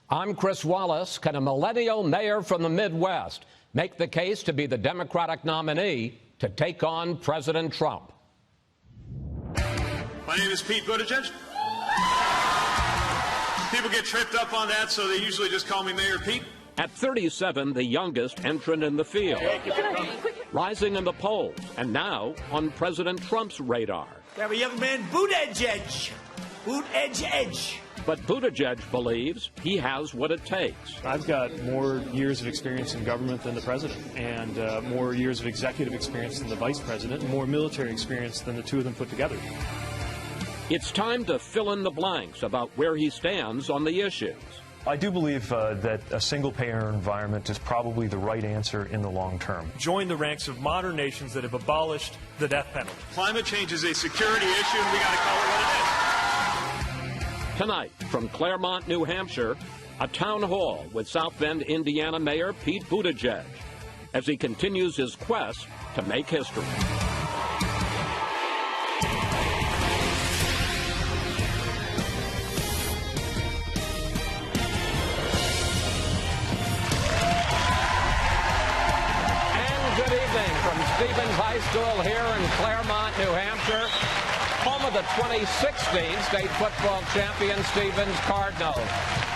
I'm Chris Wallace. Can a millennial mayor from the Midwest make the case to be the Democratic nominee to take on President Trump? My name is Pete Buttigieg. People get tripped up on that, so they usually just call me Mayor Pete. At 37, the youngest entrant in the field, rising in the polls, and now on President Trump's radar. We have a young man, Buttigieg. Buttigieg. But Buttigieg believes he has what it takes. I've got more years of experience in government than the president, and more years of executive experience than the vice president, and more military experience than the two of them put together. It's time to fill in the blanks about where he stands on the issues. I do believe that a single-payer environment is probably the right answer in the long term. Join the ranks of modern nations that have abolished the death penalty. Climate change is a security issue, and we got to call it what it is. Tonight, from Claremont, New Hampshire, a town hall with South Bend, Indiana Mayor Pete Buttigieg as he continues his quest to make history. Good evening from Stevens High School here in Claremont, New Hampshire, home of the 2016 state football champion Stevens Cardinals.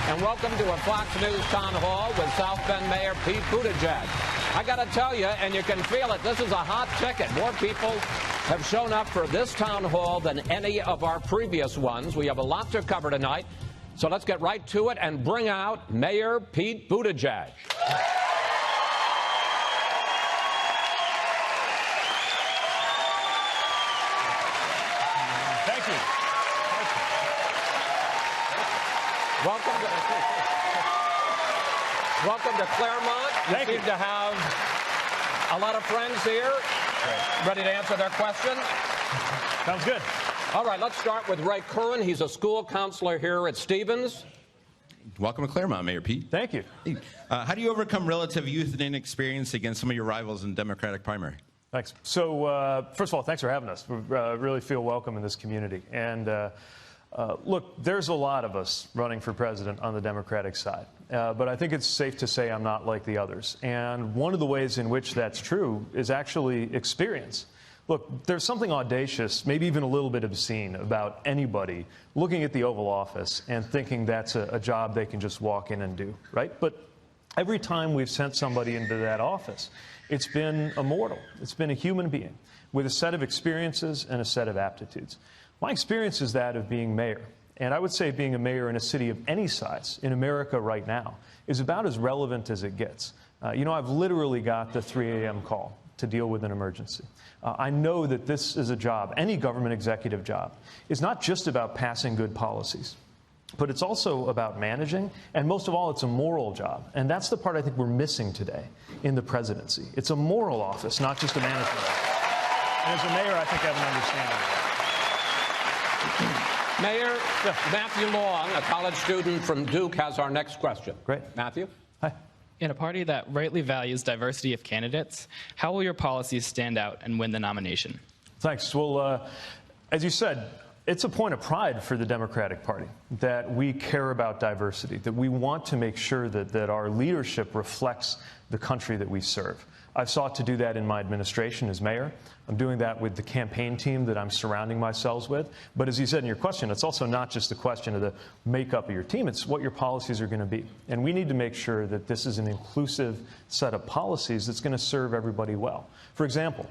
And welcome to a Fox News town hall with South Bend Mayor Pete Buttigieg. I got to tell you, and you can feel it, this is a hot ticket. More people have shown up for this town hall than any of our previous ones. We have a lot to cover tonight, so let's get right to it and bring out Mayor Pete Buttigieg. Welcome to Claremont. You seem to have a lot of friends here ready to answer their questions. Sounds good. All right, let's start with Ray Curran. He's a school counselor here at Stevens. Welcome to Claremont, Mayor Pete. Thank you. How do you overcome relative youth and inexperience against some of your rivals in the Democratic primary? Thanks. So, first of all, thanks for having us. We really feel welcome in this community. And look, there's a lot of us running for president on the Democratic side, but I think it's safe to say I'm not like the others. And one of the ways in which that's true is actually experience. Look, there's something audacious, maybe even a little bit obscene, about anybody looking at the Oval Office and thinking that's a job they can just walk in and do, right? But every time we've sent somebody into that office, it's been a mortal. It's been a human being with a set of experiences and a set of aptitudes. My experience is that of being mayor. And I would say being a mayor in a city of any size in America right now is about as relevant as it gets. You know, I've literally got the 3 a.m. call to deal with an emergency. I know that this is a job, any government executive job, is not just about passing good policies, but it's also about managing, and most of all, it's a moral job. And that's the part I think we're missing today in the presidency. It's a moral office, not just a management office. And as a mayor, I think I have an understanding of that. Mayor, Matthew Long, a college student from Duke, has our next question. Great. Matthew? Hi. In a party that rightly values diversity of candidates, how will your policies stand out and win the nomination? Thanks. Well, as you said, it's a point of pride for the Democratic Party that we care about diversity, that we want to make sure that our leadership reflects the country that we serve. I've sought to do that in my administration as mayor. I'm doing that with the campaign team that I'm surrounding myself with. But as you said in your question, it's also not just a question of the makeup of your team. It's what your policies are going to be. And we need to make sure that this is an inclusive set of policies that's going to serve everybody well. For example,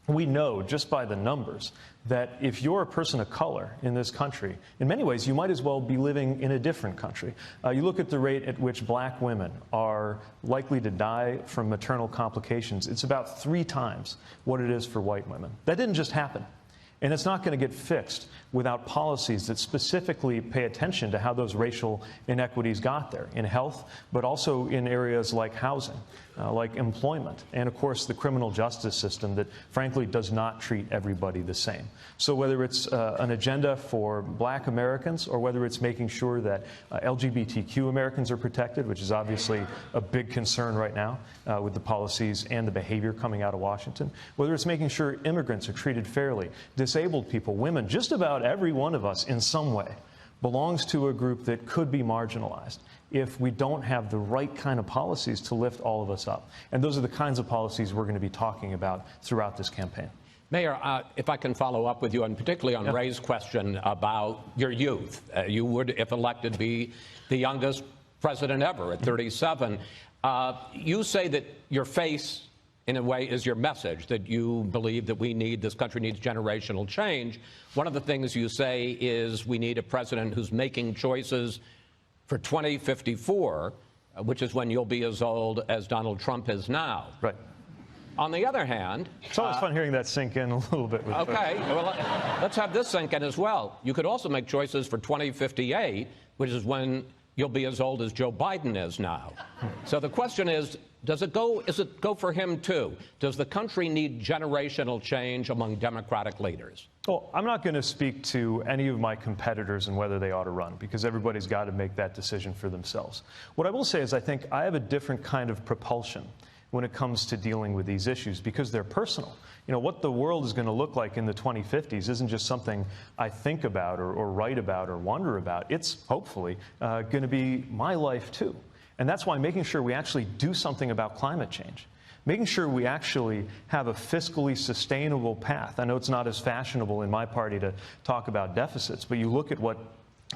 we know just by the numbers that if you're a person of color in this country, in many ways you might as well be living in a different country. You look at the rate at which black women are likely to die from maternal complications. It's about 3 times what it is for white women. That didn't just happen. And it's not going to get fixed without policies that specifically pay attention to how those racial inequities got there in health, but also in areas like housing, like employment, and of course the criminal justice system that frankly does not treat everybody the same. So whether it's an agenda for black Americans or whether it's making sure that LGBTQ Americans are protected, which is obviously a big concern right now with the policies and the behavior coming out of Washington, whether it's making sure immigrants are treated fairly, disabled people, women, just about every one of us in some way belongs to a group that could be marginalized if we don't have the right kind of policies to lift all of us up. And those are the kinds of policies we're going to be talking about throughout this campaign. Mayor, if I can follow up with you, and particularly on Ray's question about your youth. You would, if elected, be the youngest president ever at 37. You say that your face, in a way, is your message, that you believe that this country needs generational change. One of the things you say is we need a president who's making choices for 2054, which is when you'll be as old as Donald Trump is now. Right. On the other hand... It's always fun hearing that sink in a little bit. Okay, well, let's have this sink in as well. You could also make choices for 2058, which is when you'll be as old as Joe Biden is now. So the question is it go for him too? Does the country need generational change among Democratic leaders? Well, I'm not going to speak to any of my competitors and whether they ought to run, because everybody's got to make that decision for themselves. What I will say is I think I have a different kind of propulsion when it comes to dealing with these issues, because they're personal. You know, what the world is going to look like in the 2050s isn't just something I think about or write about or wonder about. It's hopefully going to be my life too. And that's why making sure we actually do something about climate change, making sure we actually have a fiscally sustainable path. I know it's not as fashionable in my party to talk about deficits, but you look at what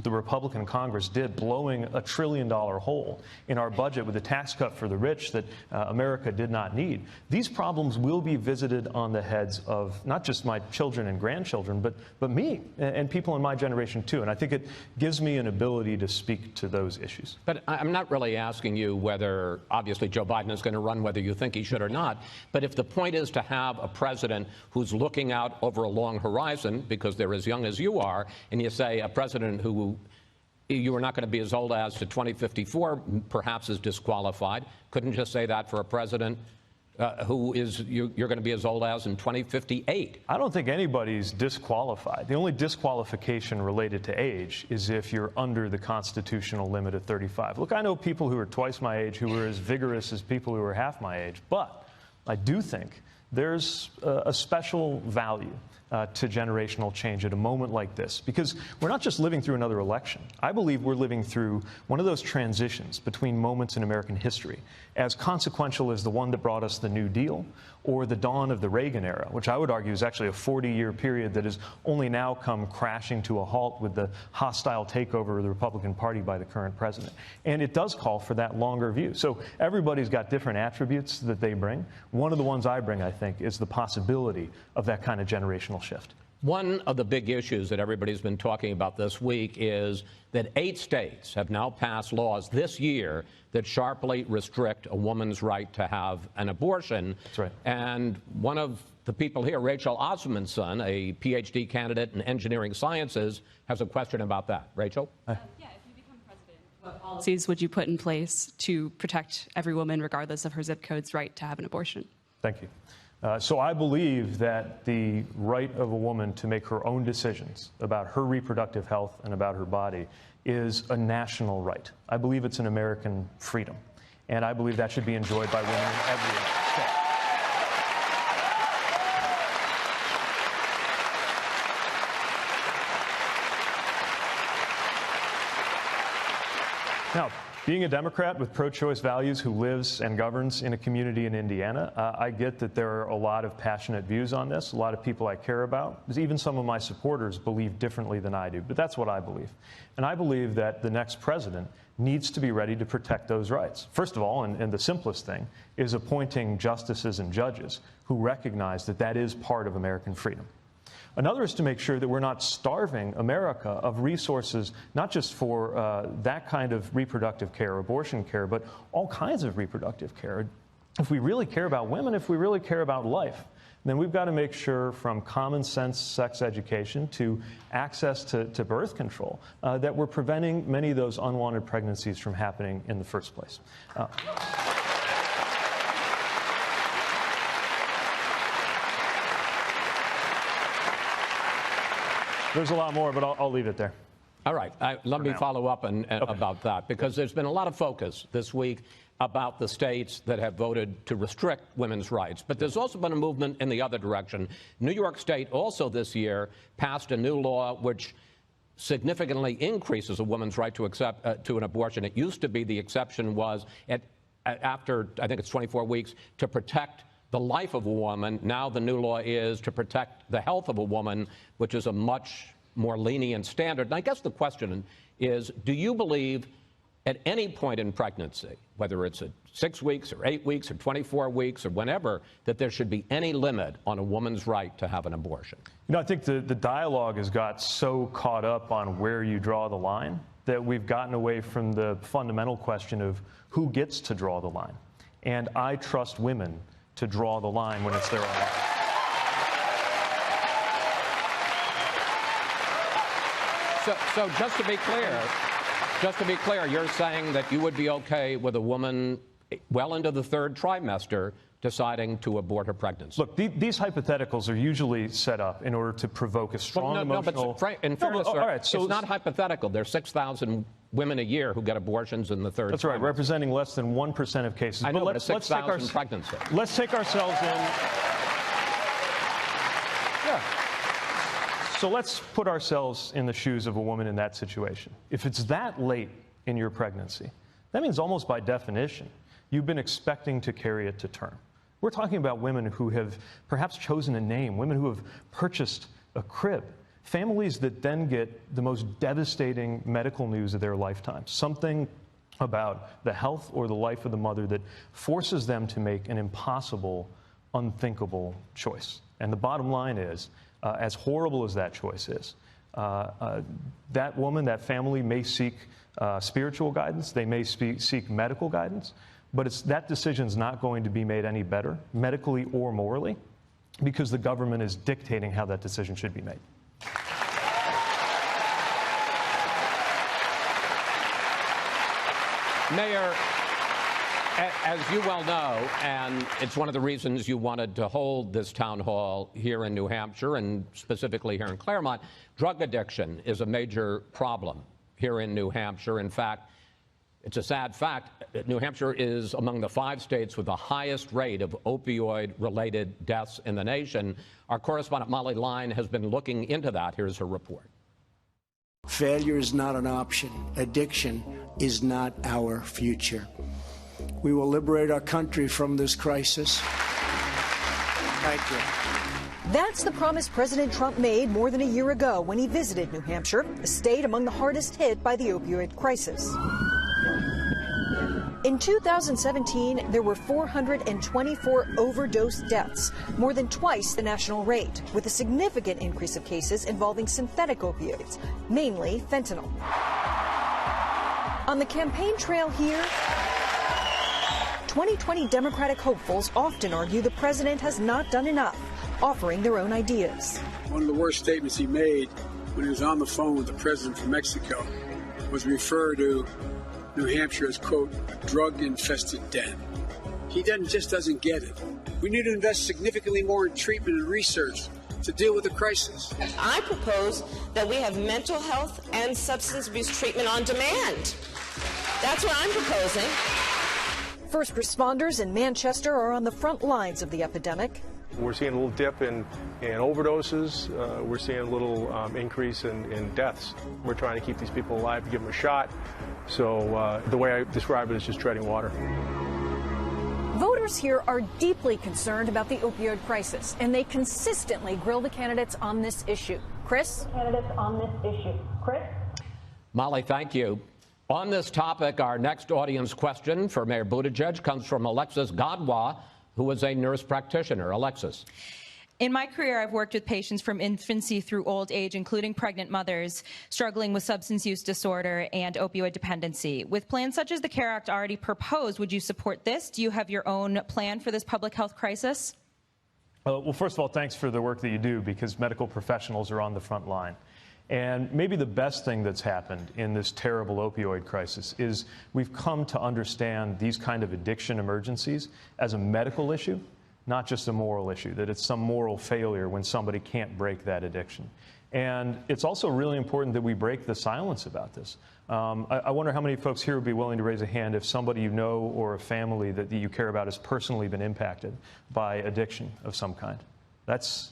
the Republican Congress did, blowing $1 trillion hole in our budget with a tax cut for the rich that America did not need. These problems will be visited on the heads of not just my children and grandchildren, but me and people in my generation too. And I think it gives me an ability to speak to those issues. But I'm not really asking you whether, obviously, Joe Biden is going to run, whether you think he should or not. But if the point is to have a president who's looking out over a long horizon, because they're as young as you are, and you say a president who you are not going to be as old as to 2054, perhaps is disqualified. Couldn't just say that for a president who is you're going to be as old as in 2058? I don't think anybody's disqualified. The only disqualification related to age is if you're under the constitutional limit of 35. Look, I know people who are twice my age who are as vigorous as people who are half my age, but I do think there's a special value to generational change at a moment like this, because we're not just living through another election. I believe we're living through one of those transitions between moments in American history, as consequential as the one that brought us the New Deal or the dawn of the Reagan era, which I would argue is actually a 40-year period that has only now come crashing to a halt with the hostile takeover of the Republican Party by the current president. And it does call for that longer view. So everybody's got different attributes that they bring. One of the ones I bring, I think, is the possibility of that kind of generational shift. One of the big issues that everybody's been talking about this week is that 8 states have now passed laws this year that sharply restrict a woman's right to have an abortion. That's right. And one of the people here, Rachel Osmondson, a PhD candidate in engineering sciences, has a question about that. Rachel? Yeah, if you become president, what policies would you put in place to protect every woman, regardless of her zip code's right to have an abortion? Thank you. So I believe that the right of a woman to make her own decisions about her reproductive health and about her body is a national right. I believe it's an American freedom. And I believe that should be enjoyed by women in every state. Now, being a Democrat with pro-choice values who lives and governs in a community in Indiana, I get that there are a lot of passionate views on this, a lot of people I care about. Even some of my supporters believe differently than I do, but that's what I believe. And I believe that the next president needs to be ready to protect those rights. First of all, and the simplest thing, is appointing justices and judges who recognize that that is part of American freedom. Another is to make sure that we're not starving America of resources, not just for that kind of reproductive care, abortion care, but all kinds of reproductive care. If we really care about women, if we really care about life, then we've got to make sure, from common sense sex education to access to birth control, that we're preventing many of those unwanted pregnancies from happening in the first place. There's a lot more, but I'll leave it there. All right. Let me follow up about that, because there's been a lot of focus this week about the states that have voted to restrict women's rights. But there's also been a movement in the other direction. New York State also this year passed a new law which significantly increases a woman's right to an abortion. It used to be the exception was after, I think it's 24 weeks, to protect the life of a woman. Now the new law is to protect the health of a woman, which is a much more lenient standard. And I guess the question is, do you believe at any point in pregnancy, whether it's at 6 weeks or 8 weeks or 24 weeks or whenever, that there should be any limit on a woman's right to have an abortion? You know, I think the dialogue has got so caught up on where you draw the line that we've gotten away from the fundamental question of who gets to draw the line. And I trust women to draw the line when it's their own life. So just to be clear, you're saying that you would be okay with a woman well into the third trimester deciding to abort her pregnancy? Look, these hypotheticals are usually set up in order to provoke a strong emotional... But in fairness, all right, so it's not hypothetical. There's 6,000 women a year who get abortions in the third trimester. That's right, representing less than 1% of cases. I know, but 6,000 pregnancies. Let's take ourselves in... Yeah. So let's put ourselves in the shoes of a woman in that situation. If it's that late in your pregnancy, that means almost by definition, you've been expecting to carry it to term. We're talking about women who have perhaps chosen a name, women who have purchased a crib, families that then get the most devastating medical news of their lifetime, something about the health or the life of the mother that forces them to make an impossible, unthinkable choice. And the bottom line is, as horrible as that choice is, that woman, that family may seek spiritual guidance, they may seek medical guidance, but that decision's not going to be made any better, medically or morally, because the government is dictating how that decision should be made. Mayor, as you well know, and it's one of the reasons you wanted to hold this town hall here in New Hampshire and specifically here in Claremont, drug addiction is a major problem here in New Hampshire. In fact, it's a sad fact, New Hampshire is among the 5 states with the highest rate of opioid-related deaths in the nation. Our correspondent Molly Line has been looking into that. Here's her report. Failure is not an option. Addiction is not our future. We will liberate our country from this crisis. Thank you. That's the promise President Trump made more than a year ago when he visited New Hampshire, a state among the hardest hit by the opioid crisis. In 2017, there were 424 overdose deaths, more than twice the national rate, with a significant increase of cases involving synthetic opioids, mainly fentanyl. On the campaign trail here, 2020 Democratic hopefuls often argue the president has not done enough, offering their own ideas. One of the worst statements he made when he was on the phone with the president from Mexico was refer to New Hampshire as, quote, a drug-infested den. He just doesn't get it. We need to invest significantly more in treatment and research to deal with the crisis. I propose that we have mental health and substance abuse treatment on demand. That's what I'm proposing. First responders in Manchester are on the front lines of the epidemic. We're seeing a little dip in overdoses. We're seeing a little increase in deaths. We're trying to keep these people alive, give them a shot. So the way I describe it is just treading water. Voters here are deeply concerned about the opioid crisis, and they consistently grill the candidates on this issue. Chris? Molly, thank you. On this topic, our next audience question for Mayor Buttigieg comes from Alexis Godwa, who is a nurse practitioner. Alexis. In my career, I've worked with patients from infancy through old age, including pregnant mothers struggling with substance use disorder and opioid dependency. With plans such as the CARE Act already proposed, would you support this? Do you have your own plan for this public health crisis? Well, first of all, thanks for the work that you do, because medical professionals are on the front line. And maybe the best thing that's happened in this terrible opioid crisis is we've come to understand these kind of addiction emergencies as a medical issue, not just a moral issue, that it's some moral failure when somebody can't break that addiction. And it's also really important that we break the silence about this. I wonder how many folks here would be willing to raise a hand if somebody you know or a family that you care about has personally been impacted by addiction of some kind. That's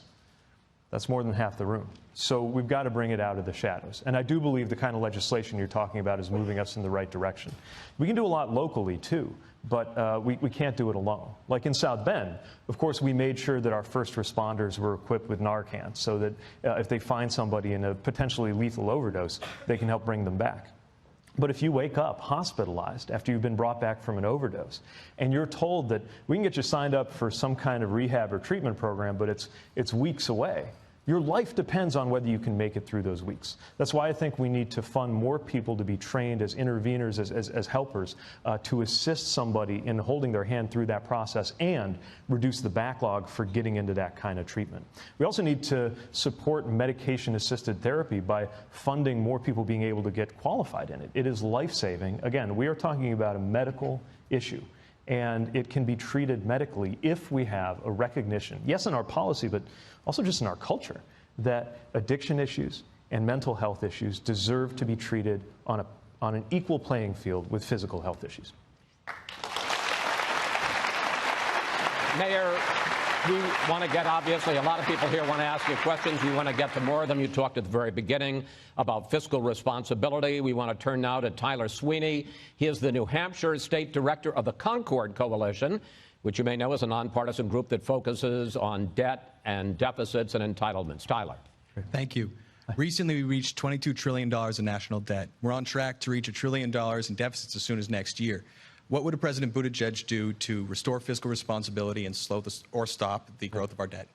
That's more than half the room. So we've got to bring it out of the shadows. And I do believe the kind of legislation you're talking about is moving us in the right direction. We can do a lot locally, too, but we can't do it alone. Like in South Bend, of course, we made sure that our first responders were equipped with Narcan so that if they find somebody in a potentially lethal overdose, they can help bring them back. But if you wake up hospitalized after you've been brought back from an overdose, and you're told that we can get you signed up for some kind of rehab or treatment program, but it's weeks away, your life depends on whether you can make it through those weeks. That's why I think we need to fund more people to be trained as interveners, as helpers, to assist somebody in holding their hand through that process and reduce the backlog for getting into that kind of treatment. We also need to support medication-assisted therapy by funding more people being able to get qualified in it. It is life-saving. Again, we are talking about a medical issue, and it can be treated medically if we have a recognition, yes, in our policy, but also just in our culture, that addiction issues and mental health issues deserve to be treated on an equal playing field with physical health issues. Mayor, we want to get, obviously, a lot of people here want to ask you questions. We want to get to more of them. You talked at the very beginning about fiscal responsibility. We want to turn now to Tyler Sweeney. He is the New Hampshire State Director of the Concord Coalition, which you may know is a nonpartisan group that focuses on debt and deficits and entitlements. Tyler. Thank you. Recently, we reached $22 trillion in national debt. We're on track to reach $1 trillion in deficits as soon as next year. What would President Buttigieg do to restore fiscal responsibility and slow or stop the growth of our debt?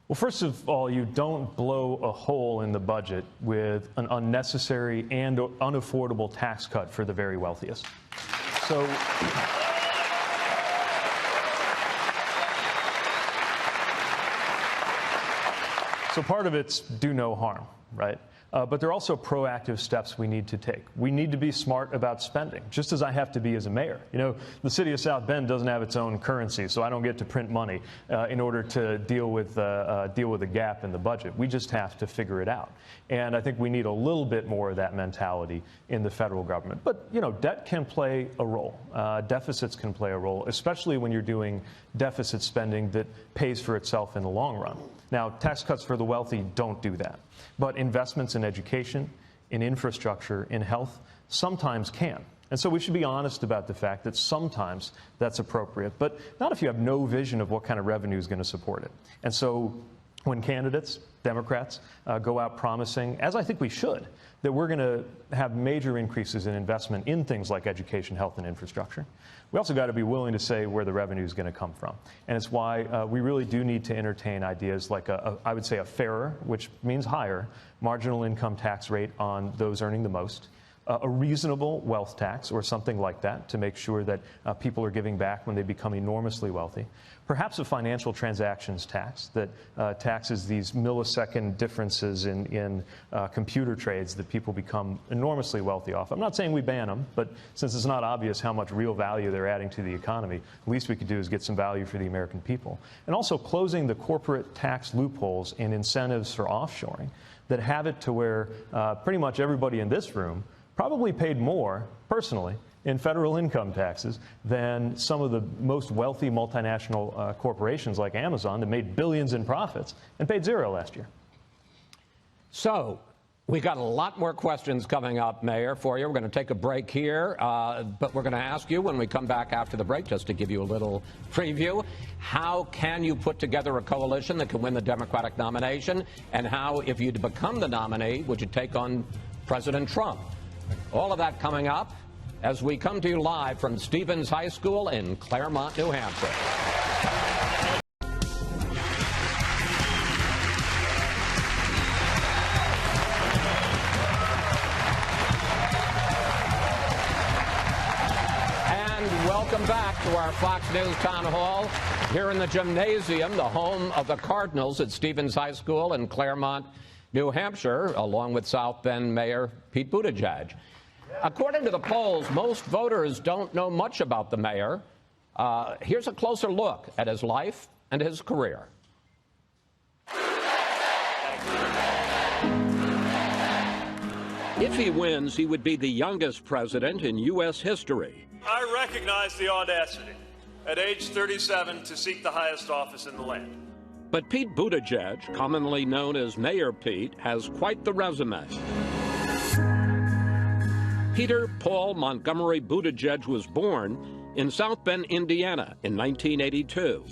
Well, first of all, you don't blow a hole in the budget with an unnecessary and unaffordable tax cut for the very wealthiest. So part of it's do no harm, right? But there are also proactive steps we need to take. We need to be smart about spending, just as I have to be as a mayor. You know, the city of South Bend doesn't have its own currency, so I don't get to print money in order to deal with a gap in the budget. We just have to figure it out. And I think we need a little bit more of that mentality in the federal government. But, you know, debt can play a role. Deficits can play a role, especially when you're doing deficit spending that pays for itself in the long run. Now, tax cuts for the wealthy don't do that. But investments in education, in infrastructure, in health, sometimes can. And so we should be honest about the fact that sometimes that's appropriate, but not if you have no vision of what kind of revenue is going to support it. And so when candidates, Democrats, go out promising, as I think we should, that we're going to have major increases in investment in things like education, health, and infrastructure, we also got to be willing to say where the revenue is going to come from. And it's why we really do need to entertain ideas like, I would say, a fairer, which means higher, marginal income tax rate on those earning the most, a reasonable wealth tax or something like that to make sure that people are giving back when they become enormously wealthy. Perhaps a financial transactions tax that taxes these millisecond differences in computer trades that people become enormously wealthy off. I'm not saying we ban them, but since it's not obvious how much real value they're adding to the economy, the least we could do is get some value for the American people. And also closing the corporate tax loopholes and incentives for offshoring that have it to where pretty much everybody in this room probably paid more, personally, in federal income taxes than some of the most wealthy multinational corporations like Amazon that made billions in profits and paid zero last year. So we got a lot more questions coming up, Mayor, for you. We're going to take a break here, but we're going to ask you when we come back after the break, just to give you a little preview, how can you put together a coalition that can win the Democratic nomination, and how, if you'd become the nominee, would you take on President Trump? All of that coming up as we come to you live from Stevens High School in Claremont, New Hampshire. And welcome back to our Fox News Town Hall here in the gymnasium, the home of the Cardinals at Stevens High School in Claremont, New Hampshire, along with South Bend Mayor Pete Buttigieg. According to the polls, most voters don't know much about the mayor. Here's a closer look at his life and his career. If he wins, he would be the youngest president in U.S. history. I recognize the audacity at age 37 to seek the highest office in the land. But Pete Buttigieg, commonly known as Mayor Pete, has quite the resume. Peter Paul Montgomery Buttigieg was born in South Bend, Indiana in 1982.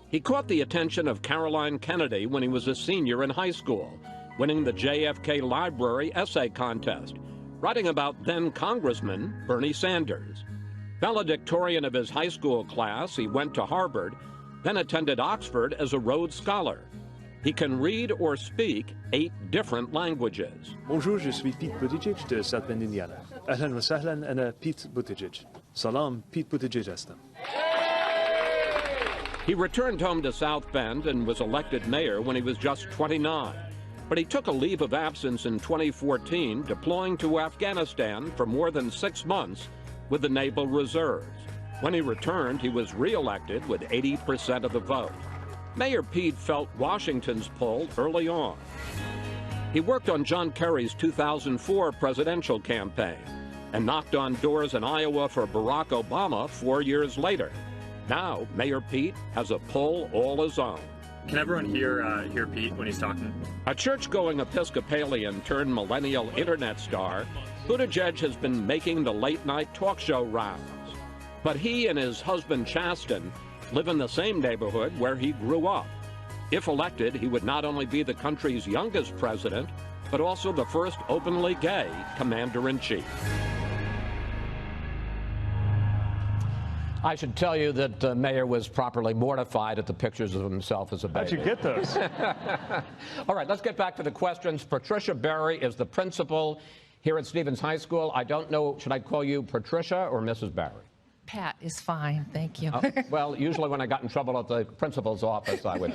He caught the attention of Caroline Kennedy when he was a senior in high school, winning the JFK Library Essay Contest, writing about then-Congressman Bernie Sanders. Valedictorian of his high school class, he went to Harvard, then attended Oxford as a Rhodes Scholar. He can read or speak 8 different languages. Bonjour, je suis Pete Buttigieg de South Bend, Indiana. أهلا وسهلا أنا Pete Buttigieg. Salam, Pete Buttigieg اسمي. He returned home to South Bend and was elected mayor when he was just 29. But he took a leave of absence in 2014, deploying to Afghanistan for more than 6 months with the Naval Reserves. When he returned, he was re-elected with 80% of the vote. Mayor Pete felt Washington's pull early on. He worked on John Kerry's 2004 presidential campaign and knocked on doors in Iowa for Barack Obama 4 years later. Now, Mayor Pete has a pull all his own. Can everyone hear Pete when he's talking? A church-going Episcopalian turned millennial internet star, Buttigieg has been making the late-night talk show rounds. But he and his husband Chasten live in the same neighborhood where he grew up. If elected, he would not only be the country's youngest president, but also the first openly gay commander-in-chief. I should tell you that the mayor was properly mortified at the pictures of himself as a baby. How'd you get those? All right, let's get back to the questions. Patricia Berry is the principal here at Stevens High School. I don't know, should I call you Patricia or Mrs. Berry? Pat is fine, thank you. Well, usually when I got in trouble at the principal's office, I would.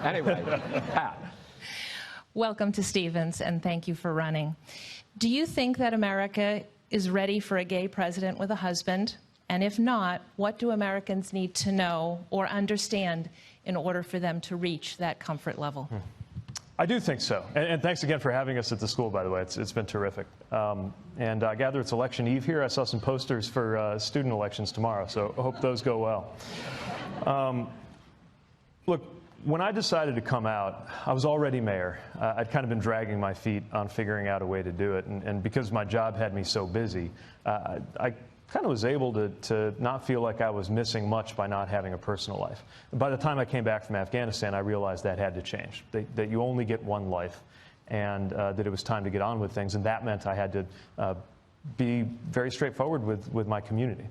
Anyway, Pat. Welcome to Stevens, and thank you for running. Do you think that America is ready for a gay president with a husband? And if not, what do Americans need to know or understand in order for them to reach that comfort level? I do think so. And thanks again for having us at the school, by the way. It's been terrific. And I gather it's election eve here. I saw some posters for student elections tomorrow, so I hope those go well. Look, when I decided to come out, I was already mayor. I'd kind of been dragging my feet on figuring out a way to do it. And because my job had me so busy, I kind of was able to not feel like I was missing much by not having a personal life. And by the time I came back from Afghanistan, I realized that had to change, that you only get one life, and that it was time to get on with things. And that meant I had to be very straightforward with my community.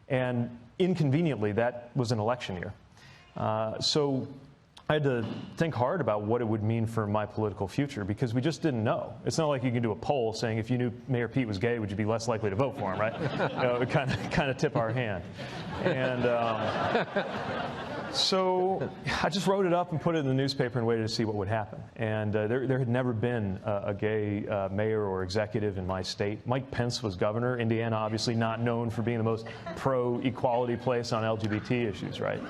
And inconveniently, that was an election year. So I had to think hard about what it would mean for my political future, because we just didn't know. It's not like you can do a poll saying if you knew Mayor Pete was gay, would you be less likely to vote for him, right? It would kind of tip our hand. And so I just wrote it up and put it in the newspaper and waited to see what would happen. And there had never been a gay mayor or executive in my state. Mike Pence was governor. Indiana, obviously not known for being the most pro-equality place on LGBT issues, right?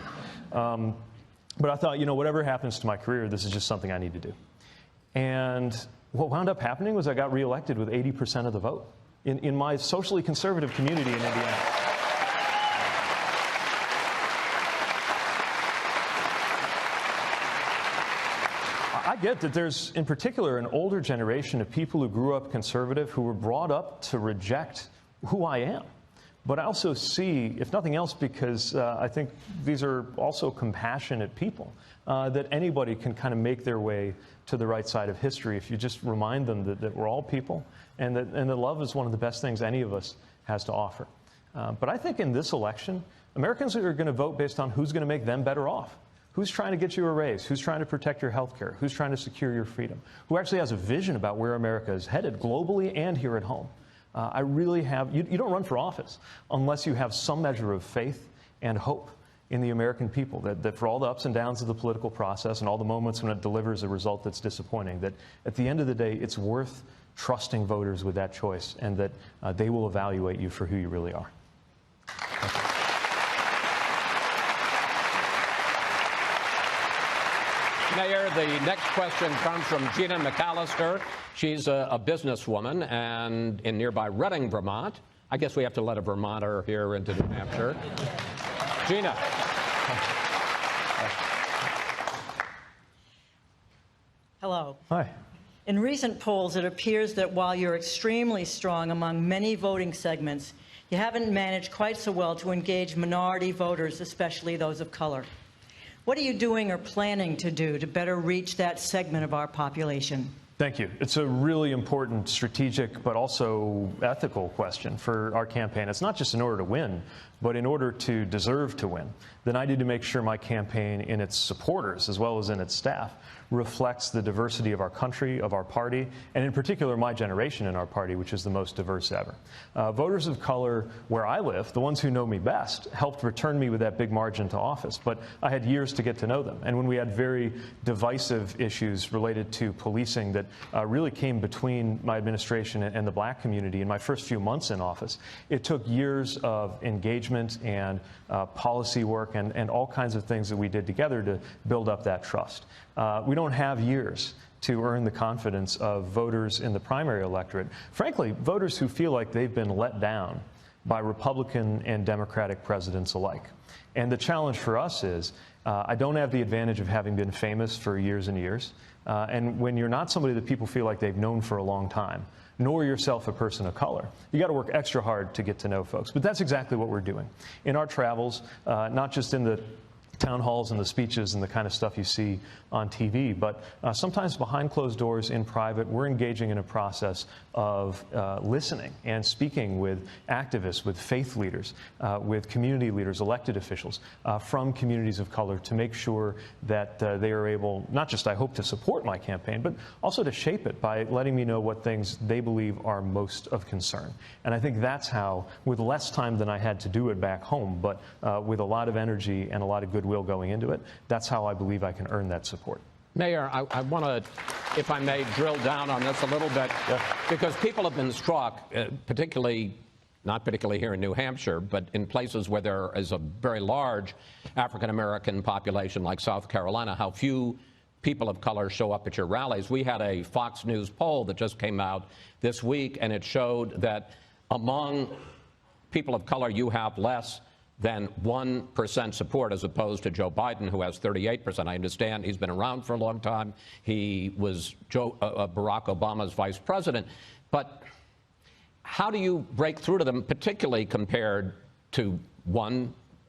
But I thought, whatever happens to my career, this is just something I need to do. And what wound up happening was I got reelected with 80% of the vote in my socially conservative community in Indiana. I get that there's, in particular, an older generation of people who grew up conservative who were brought up to reject who I am. But I also see, if nothing else, because I think these are also compassionate people, that anybody can kind of make their way to the right side of history if you just remind them that we're all people, and that love is one of the best things any of us has to offer. But I think in this election, Americans are going to vote based on who's going to make them better off. Who's trying to get you a raise? Who's trying to protect your health care? Who's trying to secure your freedom? Who actually has a vision about where America is headed globally and here at home? I really have, you don't run for office unless you have some measure of faith and hope in the American people, that for all the ups and downs of the political process and all the moments when it delivers a result that's disappointing, that at the end of the day, it's worth trusting voters with that choice, and that they will evaluate you for who you really are. Mayor, the next question comes from Gina McAllister. She's a businesswoman and in nearby Reading, Vermont. I guess we have to let a Vermonter here into New Hampshire. Gina. Hello. Hi. In recent polls, it appears that while you're extremely strong among many voting segments, you haven't managed quite so well to engage minority voters, especially those of color. What are you doing or planning to do to better reach that segment of our population? Thank you. It's a really important strategic but also ethical question for our campaign. It's not just in order to win, but in order to deserve to win. Then I need to make sure my campaign in its supporters as well as in its staff reflects the diversity of our country, of our party, and in particular my generation in our party, which is the most diverse ever. Voters of color where I live, the ones who know me best, helped return me with that big margin to office, but I had years to get to know them. And when we had very divisive issues related to policing that really came between my administration and the black community in my first few months in office, it took years of engagement and policy work and all kinds of things that we did together to build up that trust. We don't have years to earn the confidence of voters in the primary electorate. Frankly, voters who feel like they've been let down by Republican and Democratic presidents alike. And the challenge for us is, I don't have the advantage of having been famous for years and years. And when you're not somebody that people feel like they've known for a long time, nor yourself a person of color, you got to work extra hard to get to know folks. But that's exactly what we're doing. In our travels, not just in the town halls and the speeches and the kind of stuff you see on TV, but sometimes behind closed doors in private, we're engaging in a process of listening and speaking with activists, with faith leaders, with community leaders, elected officials from communities of color to make sure that they are able, not just I hope to support my campaign, but also to shape it by letting me know what things they believe are most of concern. And I think that's how, with less time than I had to do it back home, but with a lot of energy and a lot of goodwill going into it, that's how I believe I can earn that support. Mayor, I want to, if I may, drill down on this a little bit, because people have been struck, not particularly here in New Hampshire, but in places where there is a very large African-American population like South Carolina, how few people of color show up at your rallies. We had a Fox News poll that just came out this week, and it showed that among people of color, you have less than 1% support, as opposed to Joe Biden, who has 38%. I understand he's been around for a long time. He was Barack Obama's vice president. But how do you break through to them, particularly compared to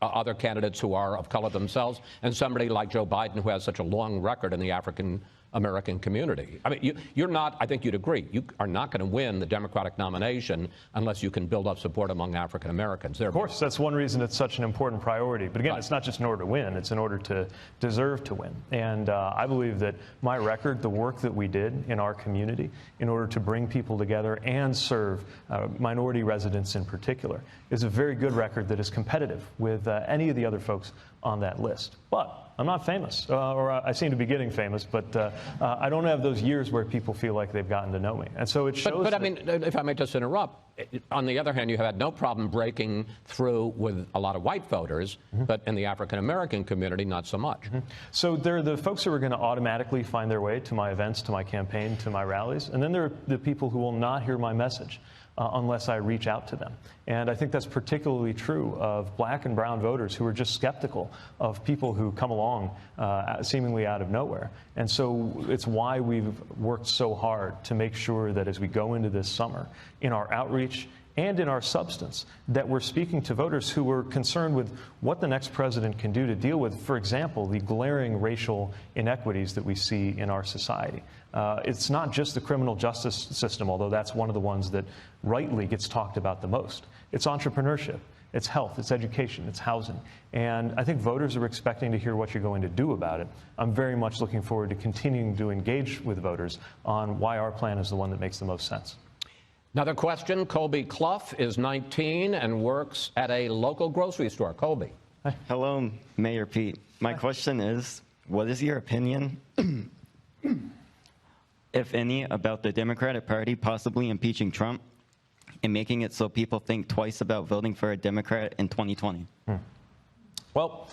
other candidates who are of color themselves, and somebody like Joe Biden, who has such a long record in the African-American community? I mean, you're not, I think you'd agree, you are not going to win the Democratic nomination unless you can build up support among African-Americans. Of course, that's one reason it's such an important priority. But again, it's not just in order to win, it's in order to deserve to win. And I believe that my record, the work that we did in our community in order to bring people together and serve minority residents in particular, is a very good record that is competitive with any of the other folks on that list. But I'm not famous, or I seem to be getting famous, but I don't have those years where people feel like they've gotten to know me. And so it shows. But I mean, if I may just interrupt, on the other hand, you have had no problem breaking through with a lot of white voters, but in the African-American community, not so much. So there are the folks who are going to automatically find their way to my events, to my campaign, to my rallies, and then there are the people who will not hear my message unless I reach out to them. And I think that's particularly true of black and brown voters who are just skeptical of people who come along seemingly out of nowhere. And so it's why we've worked so hard to make sure that as we go into this summer, in our outreach and in our substance, that we're speaking to voters who are concerned with what the next president can do to deal with, for example, the glaring racial inequities that we see in our society. It's not just the criminal justice system, although that's one of the ones that rightly gets talked about the most. It's entrepreneurship, it's health, it's education, it's housing. And I think voters are expecting to hear what you're going to do about it. I'm very much looking forward to continuing to engage with voters on why our plan is the one that makes the most sense. Another question. Colby Clough is 19 and works at a local grocery store. Colby. Hi. Hello, Mayor Pete. My question is, what is your opinion, if any, about the Democratic Party possibly impeaching Trump and making it so people think twice about voting for a Democrat in 2020? Well,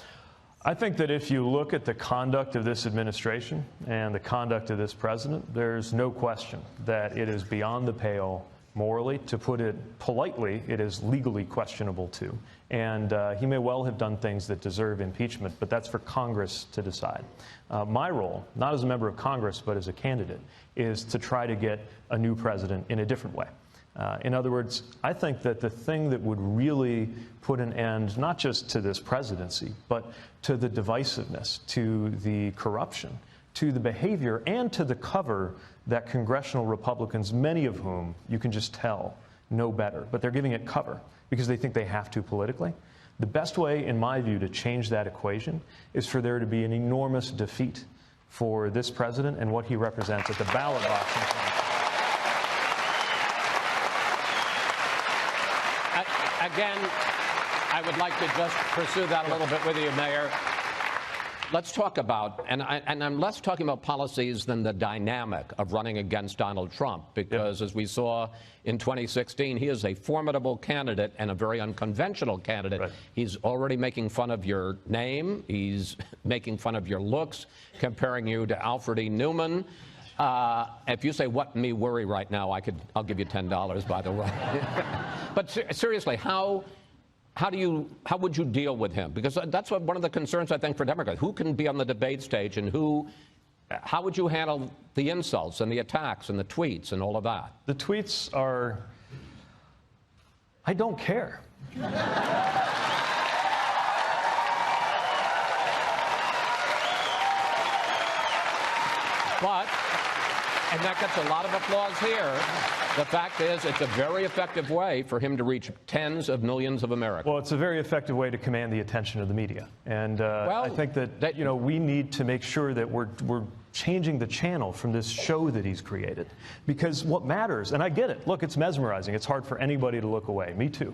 I think that if you look at the conduct of this administration and the conduct of this president, there's no question that it is beyond the pale Morally, to put it politely, it is legally questionable too. And he may well have done things that deserve impeachment, but that's for Congress to decide. My role, not as a member of Congress, but as a candidate, is to try to get a new president in a different way. In other words, I think that the thing that would really put an end, not just to this presidency, but to the divisiveness, to the corruption, to the behavior, and to the cover that congressional Republicans, many of whom you can just tell know better, but they're giving it cover because they think they have to politically. The best way, in my view, to change that equation is for there to be an enormous defeat for this president and what he represents at the ballot box. Again, I would like to just pursue that a little bit with you, Mayor. Let's talk about, and I'm less talking about policies than the dynamic of running against Donald Trump, because as we saw in 2016, he is a formidable candidate and a very unconventional candidate. Right. He's already making fun of your name. He's making fun of your looks, comparing you to Alfred E. Newman. If you say, what me worry right now, I'll give you $10, by the way. But seriously, how would you deal with him? Because that's one of the concerns, I think, for Democrats. Who can be on the debate stage, and how would you handle the insults and the attacks and the tweets and all of that? The tweets are, I don't care. But, and that gets a lot of applause here, the fact is it's a very effective way for him to reach tens of millions of Americans. Well, it's a very effective way to command the attention of the media. And I think that we need to make sure that we're changing the channel from this show that he's created. Because what matters, and I get it, look, it's mesmerizing. It's hard for anybody to look away. Me too.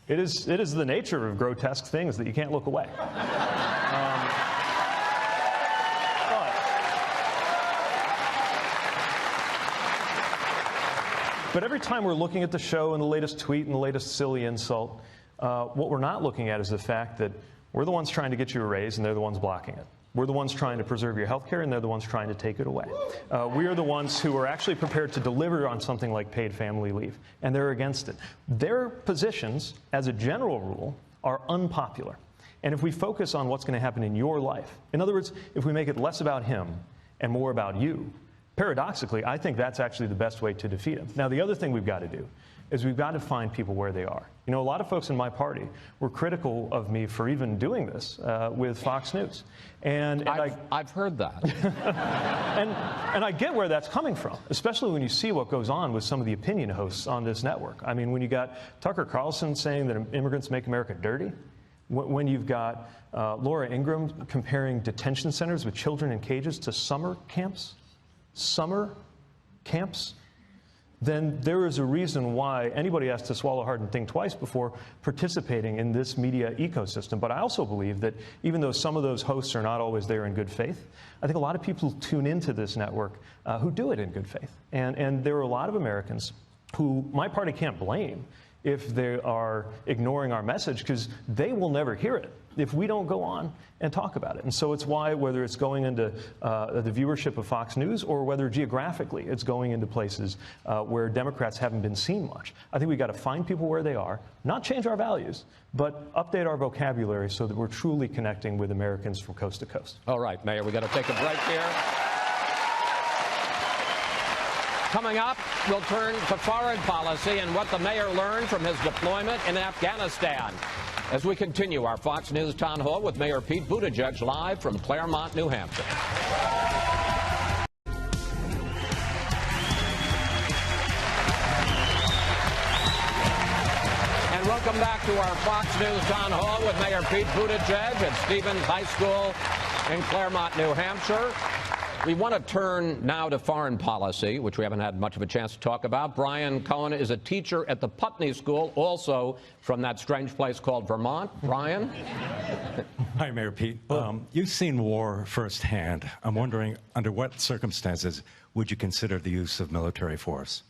It is the nature of grotesque things that you can't look away. But every time we're looking at the show and the latest tweet and the latest silly insult, what we're not looking at is the fact that we're the ones trying to get you a raise and they're the ones blocking it. We're the ones trying to preserve your health care and they're the ones trying to take it away. We are the ones who are actually prepared to deliver on something like paid family leave, and they're against it. Their positions, as a general rule, are unpopular. And if we focus on what's going to happen in your life, in other words, if we make it less about him and more about you, paradoxically, I think that's actually the best way to defeat him. Now, the other thing we've got to do is we've got to find people where they are. You know, a lot of folks in my party were critical of me for even doing this with Fox News. And I've heard that. and I get where that's coming from, especially when you see what goes on with some of the opinion hosts on this network. I mean, when you got Tucker Carlson saying that immigrants make America dirty, when you've got Laura Ingraham comparing detention centers with children in cages to summer camps, then there is a reason why anybody has to swallow hard and think twice before participating in this media ecosystem. But I also believe that even though some of those hosts are not always there in good faith, I think a lot of people tune into this network who do it in good faith. And there are a lot of Americans who my party can't blame if they are ignoring our message, because they will never hear it if we don't go on and talk about it. And so it's why, whether it's going into the viewership of Fox News or whether geographically it's going into places where Democrats haven't been seen much, I think we've got to find people where they are, not change our values, but update our vocabulary so that we're truly connecting with Americans from coast to coast. All right, Mayor, we've got to take a break here. Coming up, we'll turn to foreign policy and what the mayor learned from his deployment in Afghanistan as we continue our Fox News Town Hall with Mayor Pete Buttigieg live from Claremont, New Hampshire. And welcome back to our Fox News Town Hall with Mayor Pete Buttigieg at Stevens High School in Claremont, New Hampshire. We want to turn now to foreign policy, which we haven't had much of a chance to talk about. Brian Cohen is a teacher at the Putney School, also from that strange place called Vermont. Brian? Hi, Mayor Pete. You've seen war firsthand. I'm wondering, under what circumstances would you consider the use of military force?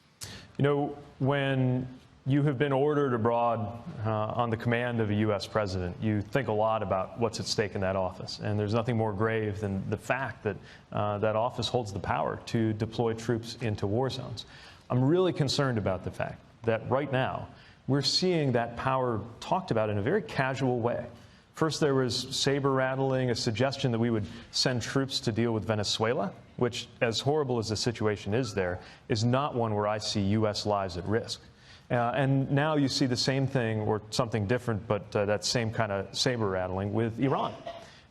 You know, when you have been ordered abroad on the command of a U.S. president, you think a lot about what's at stake in that office. And there's nothing more grave than the fact that that office holds the power to deploy troops into war zones. I'm really concerned about the fact that right now we're seeing that power talked about in a very casual way. First, there was saber rattling, a suggestion that we would send troops to deal with Venezuela, which, as horrible as the situation is there, is not one where I see U.S. lives at risk. And now you see the same thing, or something different, but that same kind of saber rattling with Iran.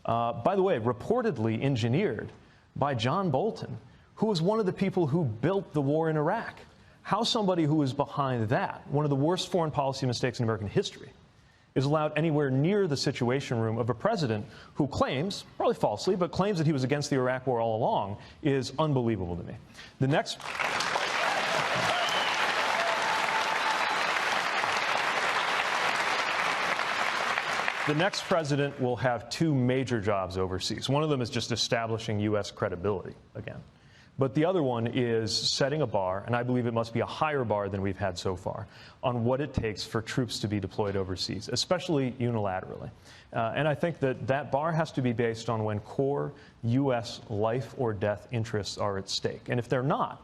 By the way, reportedly engineered by John Bolton, who was one of the people who built the war in Iraq. How somebody who is behind that, one of the worst foreign policy mistakes in American history, is allowed anywhere near the situation room of a president who claims, probably falsely, but claims that he was against the Iraq war all along, is unbelievable to me. The next president will have two major jobs overseas. One of them is just establishing U.S. credibility again. But the other one is setting a bar, and I believe it must be a higher bar than we've had so far, on what it takes for troops to be deployed overseas, especially unilaterally. And I think that that bar has to be based on when core U.S. life or death interests are at stake. And if they're not,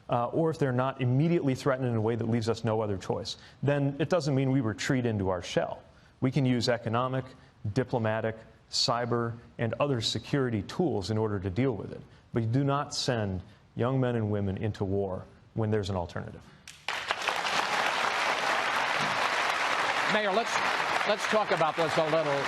or if they're not immediately threatened in a way that leaves us no other choice, then it doesn't mean we retreat into our shell. We can use economic, diplomatic, cyber, and other security tools in order to deal with it. But you do not send young men and women into war when there's an alternative. Mayor, let's talk about this a little.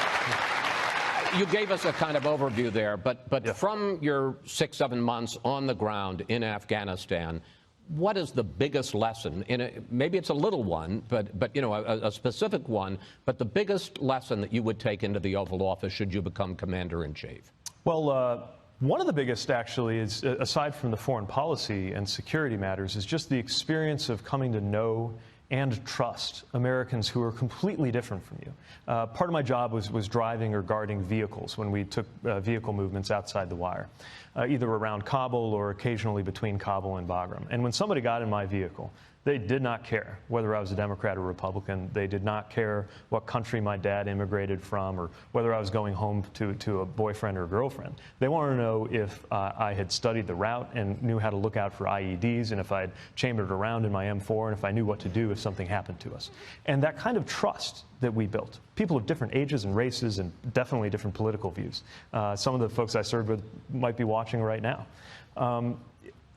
You gave us a kind of overview there, but yeah, from your 6-7 months on the ground in Afghanistan, what is the biggest lesson? Maybe it's a little one, but you know, a specific one, but the biggest lesson that you would take into the Oval Office should you become Commander-in-Chief? Well, one of the biggest, actually, is, aside from the foreign policy and security matters, is just the experience of coming to know and trust Americans who are completely different from you. Part of my job was driving or guarding vehicles when we took vehicle movements outside the wire, either around Kabul or occasionally between Kabul and Bagram. And when somebody got in my vehicle, they did not care whether I was a Democrat or Republican. They did not care what country my dad immigrated from or whether I was going home to a boyfriend or girlfriend. They wanted to know if I had studied the route and knew how to look out for IEDs, and if I had chambered around in my M4, and if I knew what to do if something happened to us. And that kind of trust that we built, people of different ages and races and definitely different political views. Some of the folks I served with might be watching right now.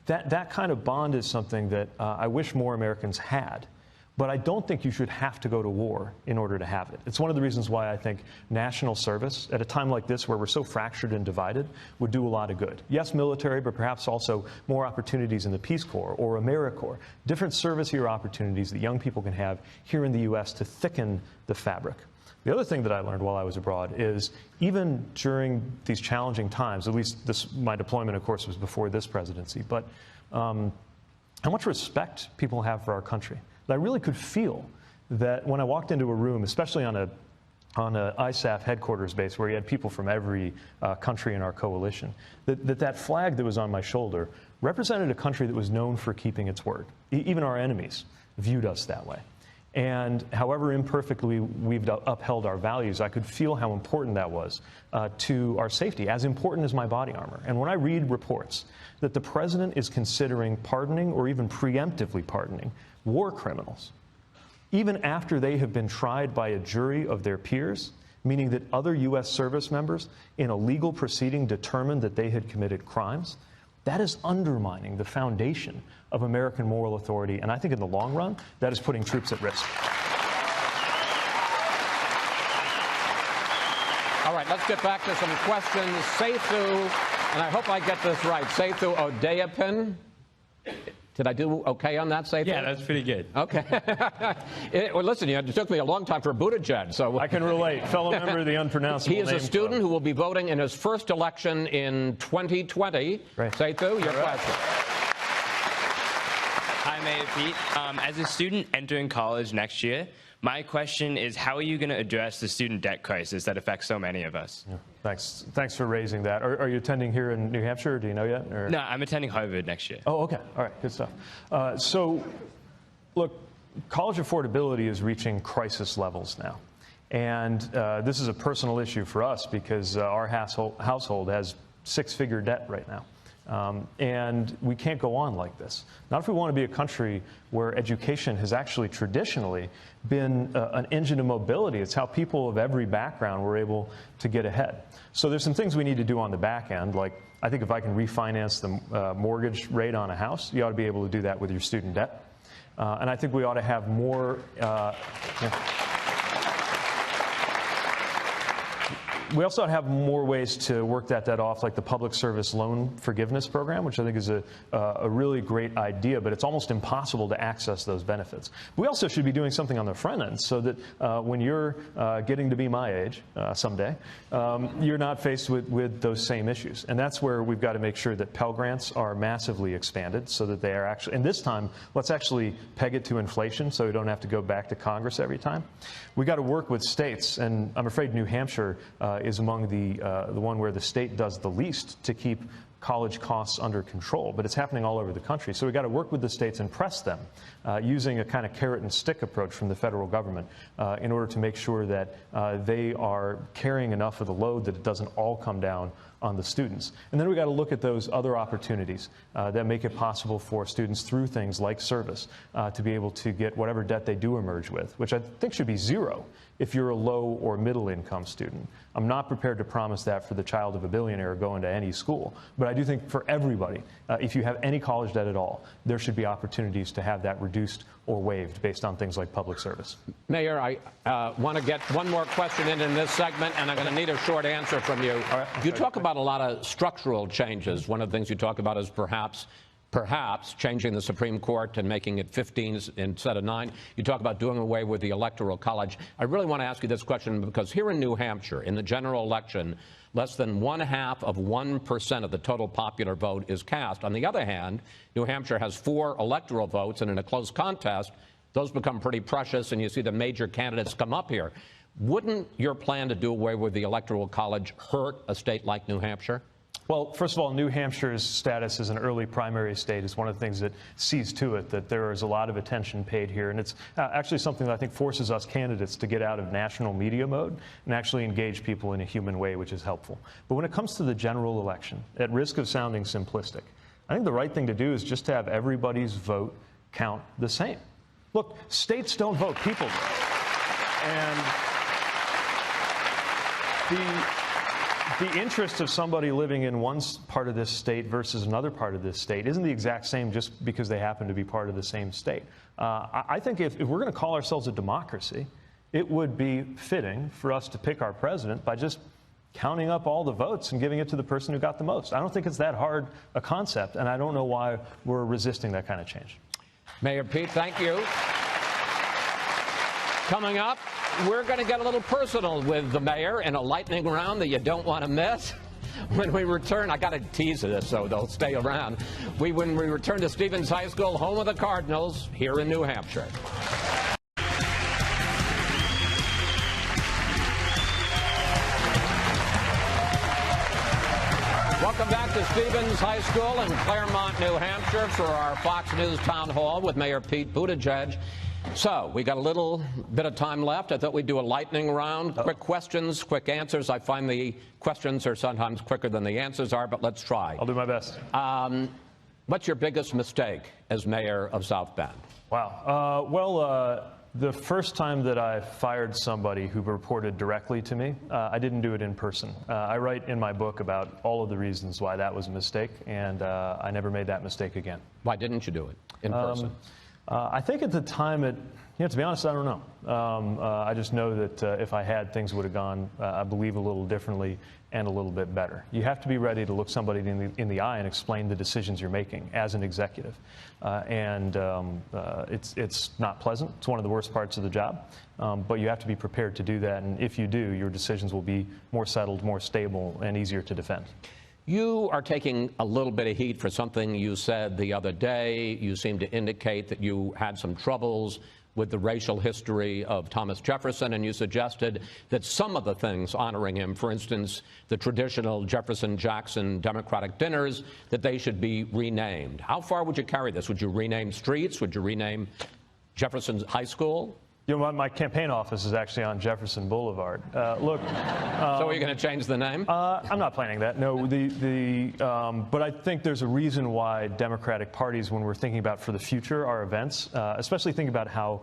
That kind of bond is something that I wish more Americans had, but I don't think you should have to go to war in order to have it. It's one of the reasons why I think national service, at a time like this where we're so fractured and divided, would do a lot of good. Yes, military, but perhaps also more opportunities in the Peace Corps or AmeriCorps, different service year opportunities that young people can have here in the U.S. to thicken the fabric. The other thing that I learned while I was abroad is even during these challenging times, at least my deployment, of course, was before this presidency, but how much respect people have for our country. I really could feel that when I walked into a room, especially on a ISAF headquarters base where you had people from every country in our coalition, that flag that was on my shoulder represented a country that was known for keeping its word. Even our enemies viewed us that way. And however imperfectly we've upheld our values, I could feel how important that was to our safety, as important as my body armor. And when I read reports that the president is considering pardoning or even preemptively pardoning war criminals, even after they have been tried by a jury of their peers, meaning that other U.S. service members in a legal proceeding determined that they had committed crimes, that is undermining the foundation of American moral authority, and I think in the long run, that is putting troops at risk. All right, let's get back to some questions. Sethu, and I hope I get this right, Sethu Odeapin. Did I do okay on that, Sethu? Yeah, that's pretty good. Okay. Well, listen, it took me a long time for Buttigieg, so... I can relate. Fellow member of the unpronounceable He is name a student club. who will be voting in his first election in 2020. Right. Sethu, your question. Hi, Mayor Pete. As a student entering college next year, my question is, how are you going to address the student debt crisis that affects so many of us? Yeah, thanks for raising that. Are you attending here in New Hampshire, or do you know yet? Or? No, I'm attending Harvard next year. Oh, okay. All right, good stuff. So, look, college affordability is reaching crisis levels now. And this is a personal issue for us because our household has 6-figure debt right now. And we can't go on like this. Not if we want to be a country where education has actually traditionally been an engine of mobility. It's how people of every background were able to get ahead. So there's some things we need to do on the back end, like I think if I can refinance the mortgage rate on a house, you ought to be able to do that with your student debt. And I think we ought to have more we also have more ways to work that debt off, like the public service loan forgiveness program, which I think is a really great idea, but it's almost impossible to access those benefits. We also should be doing something on the front end so that when you're getting to be my age someday, you're not faced with those same issues. And that's where we've got to make sure that Pell Grants are massively expanded so that they are actually, and this time, let's actually peg it to inflation so we don't have to go back to Congress every time. We've got to work with states, and I'm afraid New Hampshire is among the one where the state does the least to keep college costs under control, but it's happening all over the country. So we've got to work with the states and press them using a kind of carrot and stick approach from the federal government in order to make sure that they are carrying enough of the load that it doesn't all come down on the students. And then we've got to look at those other opportunities that make it possible for students through things like service to be able to get whatever debt they do emerge with, which I think should be zero if you're a low or middle income student. I'm not prepared to promise that for the child of a billionaire going to any school, but I do think for everybody, if you have any college debt at all, there should be opportunities to have that reduced or waived based on things like public service. Mayor, I want to get one more question in this segment, and I'm going to need a short answer from you. You talk about a lot of structural changes. One of the things you talk about is perhaps changing the Supreme Court and making it 15 instead of 9. You talk about doing away with the Electoral College. I really want to ask you this question because here in New Hampshire, in the general election, less than 0.5% of the total popular vote is cast. On the other hand, New Hampshire has 4 electoral votes, and in a close contest, those become pretty precious, and you see the major candidates come up here. Wouldn't your plan to do away with the Electoral College hurt a state like New Hampshire? Well, first of all, New Hampshire's status as an early primary state is one of the things that sees to it that there is a lot of attention paid here. And it's actually something that I think forces us candidates to get out of national media mode and actually engage people in a human way, which is helpful. But when it comes to the general election, at risk of sounding simplistic, I think the right thing to do is just to have everybody's vote count the same. Look, states don't vote, people vote. And the interest of somebody living in one part of this state versus another part of this state isn't the exact same just because they happen to be part of the same state. I think if we're going to call ourselves a democracy, it would be fitting for us to pick our president by just counting up all the votes and giving it to the person who got the most. I don't think it's that hard a concept, and I don't know why we're resisting that kind of change. Mayor Pete, thank you. Coming up, we're going to get a little personal with the mayor in a lightning round that you don't want to miss. When we return, I got to tease this so they'll stay around. When we return to Stevens High School, home of the Cardinals, here in New Hampshire. Welcome back to Stevens High School in Claremont, New Hampshire for our Fox News Town Hall with Mayor Pete Buttigieg. So, we got a little bit of time left. I thought we'd do a lightning round. Quick questions, quick answers. I find the questions are sometimes quicker than the answers are, but let's try. I'll do my best. What's your biggest mistake as mayor of South Bend? Wow. The first time that I fired somebody who reported directly to me, I didn't do it in person. I write in my book about all of the reasons why that was a mistake, and I never made that mistake again. Why didn't you do it in person? I think at the time, to be honest, I don't know. I just know that if I had, things would have gone, I believe, a little differently and a little bit better. You have to be ready to look somebody in the eye and explain the decisions you're making as an executive. It's not pleasant. It's one of the worst parts of the job. But you have to be prepared to do that. And if you do, your decisions will be more settled, more stable, and easier to defend. You are taking a little bit of heat for something you said the other day. You seem to indicate that you had some troubles with the racial history of Thomas Jefferson, and you suggested that some of the things honoring him, for instance, the traditional Jefferson-Jackson Democratic dinners, that they should be renamed. How far would you carry this? Would you rename streets? Would you rename Jefferson High School? You know, my campaign office is actually on Jefferson Boulevard. Look. So are you going to change the name? I'm not planning that. No. But I think there's a reason why Democratic parties, when we're thinking about for the future our events, especially thinking about how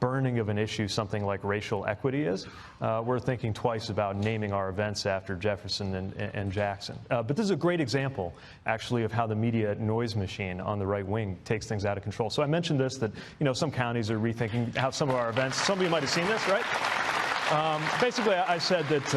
burning of an issue something like racial equity is, we're thinking twice about naming our events after Jefferson and Jackson. But this is a great example, actually, of how the media noise machine on the right wing takes things out of control. So I mentioned this, that some counties are rethinking how some of our events. Some of you might have seen this, right? Basically, I said that.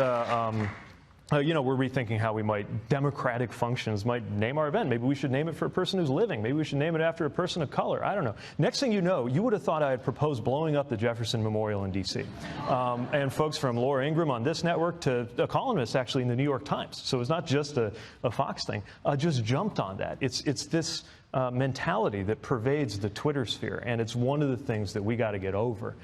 We're rethinking how we democratic functions might name our event. Maybe we should name it for a person who's living. Maybe we should name it after a person of color. I don't know. Next thing you know, you would have thought I had proposed blowing up the Jefferson Memorial in D.C. And folks from Laura Ingraham on this network to a columnist actually in the New York Times. So it's not just a Fox thing. Just jumped on that. It's this mentality that pervades the Twitter sphere, and it's one of the things that we got to get over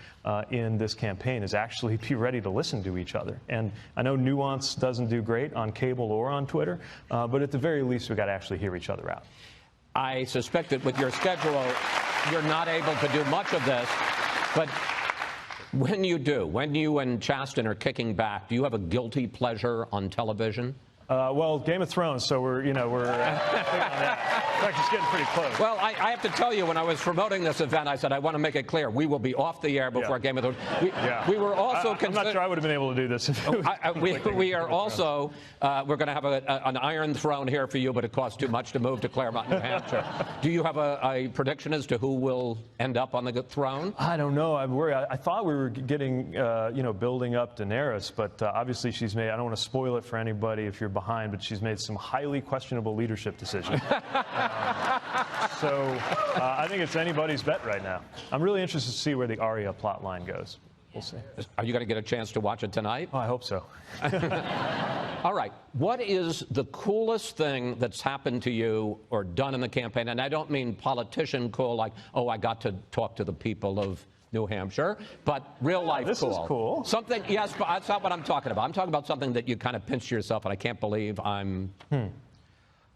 in this campaign is actually be ready to listen to each other. And I know nuance doesn't do great on cable or on Twitter, but at the very least we got to actually hear each other out. I suspect that with your schedule, you're not able to do much of this, but when you do, when you and Chasten are kicking back, do you have a guilty pleasure on television? Well, Game of Thrones, so we're big on that. In fact, it's getting pretty close. Well, I have to tell you, when I was promoting this event, I said, I want to make it clear, we will be off the air before Game of Thrones. We were also... I'm not sure I would have been able to do this. We are also... we're going to have an Iron Throne here for you, but it costs too much to move to Claremont, New Hampshire. Do you have a prediction as to who will end up on the throne? I don't know. I'm worried. I thought we were getting, building up Daenerys, but obviously she's made... I don't want to spoil it for anybody if you're behind, but she's made some highly questionable leadership decisions. So I think it's anybody's bet right now. I'm really interested to see where the Arya plot line goes. We'll see. Are you going to get a chance to watch it tonight? Oh, I hope so. All right. What is the coolest thing that's happened to you or done in the campaign? And I don't mean politician cool, like, oh, I got to talk to the people of New Hampshire, but real life this cool. This is cool. Something, yes, but that's not what I'm talking about. I'm talking about something that you kind of pinch yourself, and I can't believe I'm...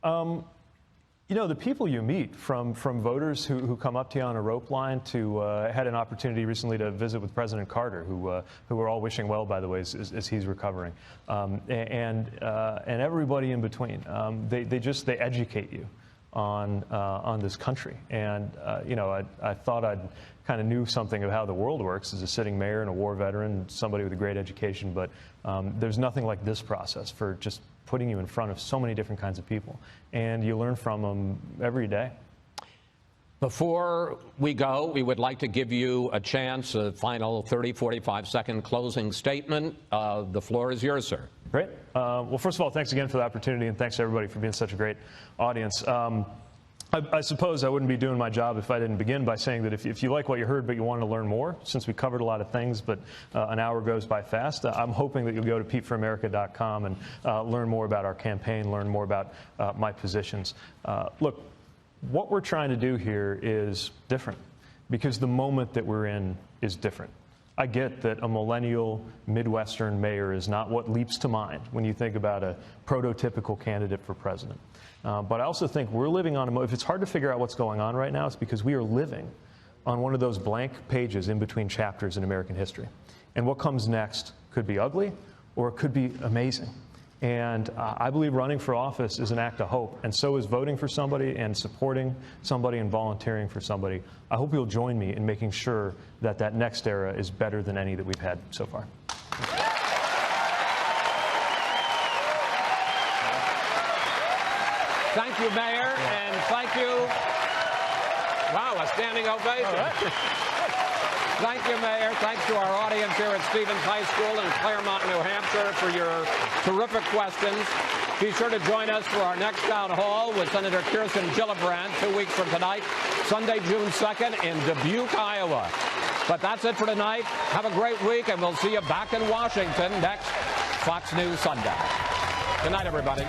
the people you meet from voters who come up to you on a rope line to had an opportunity recently to visit with President Carter, who we're all wishing well, by the way, as he's recovering, and everybody in between. They educate you on this country, and I thought I'd kind of knew something of how the world works as a sitting mayor and a war veteran, somebody with a great education, but there's nothing like this process for just putting you in front of so many different kinds of people, and you learn from them every day. Before we go, we would like to give you a chance, a final 30, 45-second closing statement. The floor is yours, sir. Great. Well, first of all, thanks again for the opportunity, and thanks to everybody for being such a great audience. I suppose I wouldn't be doing my job if I didn't begin by saying that if you like what you heard but you want to learn more, since we covered a lot of things, but an hour goes by fast, I'm hoping that you'll go to PeteForAmerica.com and learn more about our campaign, learn more about my positions. Look, what we're trying to do here is different because the moment that we're in is different. I get that a millennial Midwestern mayor is not what leaps to mind when you think about a prototypical candidate for president. But I also think we're living on if it's hard to figure out what's going on right now, it's because we are living on one of those blank pages in between chapters in American history. And what comes next could be ugly or it could be amazing. And I believe running for office is an act of hope, and so is voting for somebody and supporting somebody and volunteering for somebody. I hope you'll join me in making sure that that next era is better than any that we've had so far. Thank you, Mayor, and thank you. Wow, a standing ovation. Right. Thank you, Mayor. Thanks to our audience here at Stevens High School in Claremont, New Hampshire, for your terrific questions. Be sure to join us for our next town hall with Senator Kirsten Gillibrand 2 weeks from tonight, Sunday, June 2nd in Dubuque, Iowa. But that's it for tonight. Have a great week, and we'll see you back in Washington next Fox News Sunday. Good night, everybody.